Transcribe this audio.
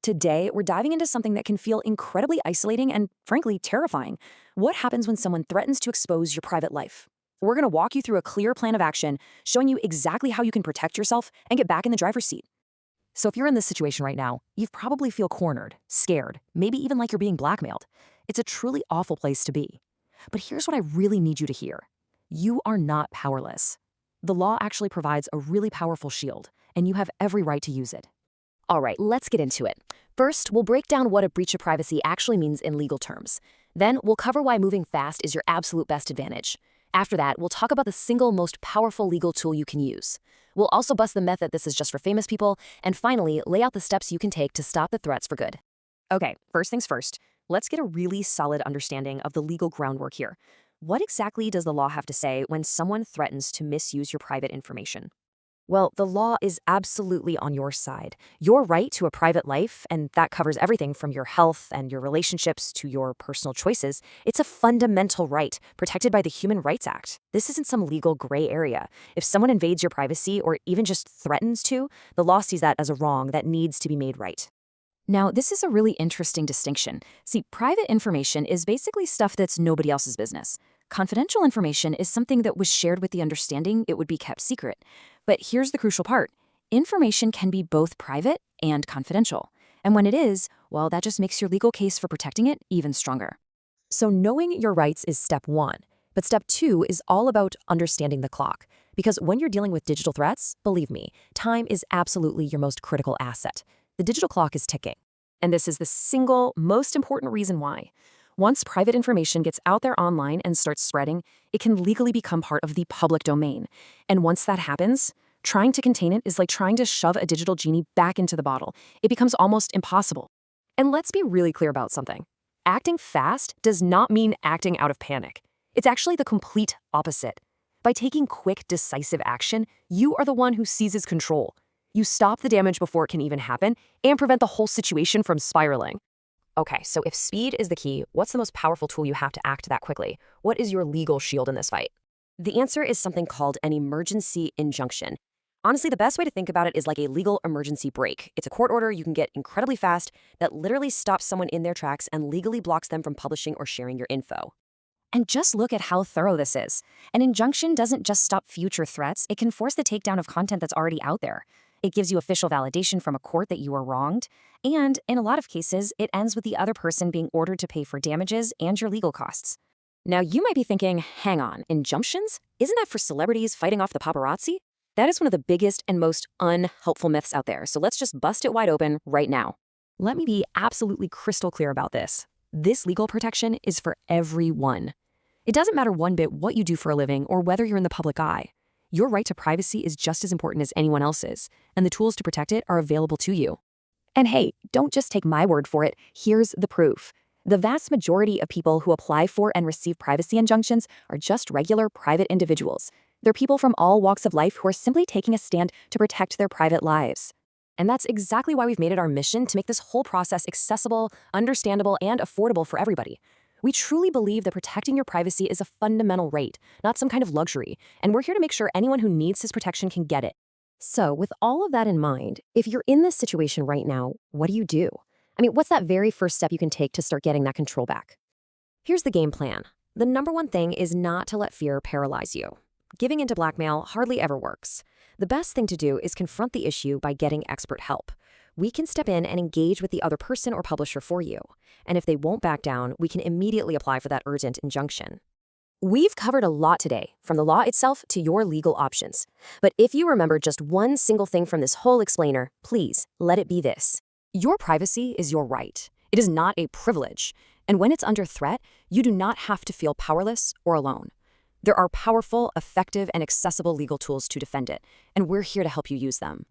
Today, we're diving into something that can feel incredibly isolating and, frankly, terrifying. What happens when someone threatens to expose your private life? We're going to walk you through a clear plan of action, showing you exactly how you can protect yourself and get back in the driver's seat. So if you're in this situation right now, you probably feel cornered, scared, maybe even like you're being blackmailed. It's a truly awful place to be. But here's what I really need you to hear. You are not powerless. The law actually provides a really powerful shield, and you have every right to use it. All right, let's get into it. First, we'll break down what a breach of privacy actually means in legal terms. Then, we'll cover why moving fast is your absolute best advantage. After that, we'll talk about the single most powerful legal tool you can use. We'll also bust the myth that this is just for famous people, and finally, lay out the steps you can take to stop the threats for good. Okay, first things first, let's get a really solid understanding of the legal groundwork here. What exactly does the law have to say when someone threatens to misuse your private information? Well, the law is absolutely on your side. Your right to a private life, and that covers everything from your health and your relationships to your personal choices, it's a fundamental right protected by the Human Rights Act. This isn't some legal gray area. If someone invades your privacy or even just threatens to, the law sees that as a wrong that needs to be made right. Now, this is a really interesting distinction. See, private information is basically stuff that's nobody else's business. Confidential information is something that was shared with the understanding it would be kept secret. But here's the crucial part. Information can be both private and confidential. And when it is, well, that just makes your legal case for protecting it even stronger. So knowing your rights is step one. But step two is all about understanding the clock. Because when you're dealing with digital threats, believe me, time is absolutely your most critical asset. The digital clock is ticking. And this is the single most important reason why. Once private information gets out there online and starts spreading, it can legally become part of the public domain. And once that happens, trying to contain it is like trying to shove a digital genie back into the bottle. It becomes almost impossible. And let's be really clear about something. Acting fast does not mean acting out of panic. It's actually the complete opposite. By taking quick, decisive action, you are the one who seizes control. You stop the damage before it can even happen and prevent the whole situation from spiraling. Okay, so if speed is the key, what's the most powerful tool you have to act that quickly? What is your legal shield in this fight? The answer is something called an emergency injunction. Honestly, the best way to think about it is like a legal emergency brake. It's a court order you can get incredibly fast that literally stops someone in their tracks and legally blocks them from publishing or sharing your info. And just look at how thorough this is. An injunction doesn't just stop future threats, it can force the takedown of content that's already out there. It gives you official validation from a court that you were wronged, and in a lot of cases, it ends with the other person being ordered to pay for damages and your legal costs. Now, you might be thinking, hang on, injunctions? Isn't that for celebrities fighting off the paparazzi? That is one of the biggest and most unhelpful myths out there, so let's just bust it wide open right now. Let me be absolutely crystal clear about this. This legal protection is for everyone. It doesn't matter one bit what you do for a living or whether you're in the public eye. Your right to privacy is just as important as anyone else's, and the tools to protect it are available to you. And hey, don't just take my word for it. Here's the proof. The vast majority of people who apply for and receive privacy injunctions are just regular private individuals. They're people from all walks of life who are simply taking a stand to protect their private lives. And that's exactly why we've made it our mission to make this whole process accessible, understandable, and affordable for everybody. We truly believe that protecting your privacy is a fundamental right, not some kind of luxury, and we're here to make sure anyone who needs this protection can get it. So, with all of that in mind, if you're in this situation right now, what do? What's that very first step you can take to start getting that control back? Here's the game plan. The number one thing is not to let fear paralyze you. Giving into blackmail hardly ever works. The best thing to do is confront the issue by getting expert help. We can step in and engage with the other person or publisher for you. And if they won't back down, we can immediately apply for that urgent injunction. We've covered a lot today, from the law itself to your legal options. But if you remember just one single thing from this whole explainer, please let it be this. Your privacy is your right. It is not a privilege. And when it's under threat, you do not have to feel powerless or alone. There are powerful, effective, and accessible legal tools to defend it, and we're here to help you use them.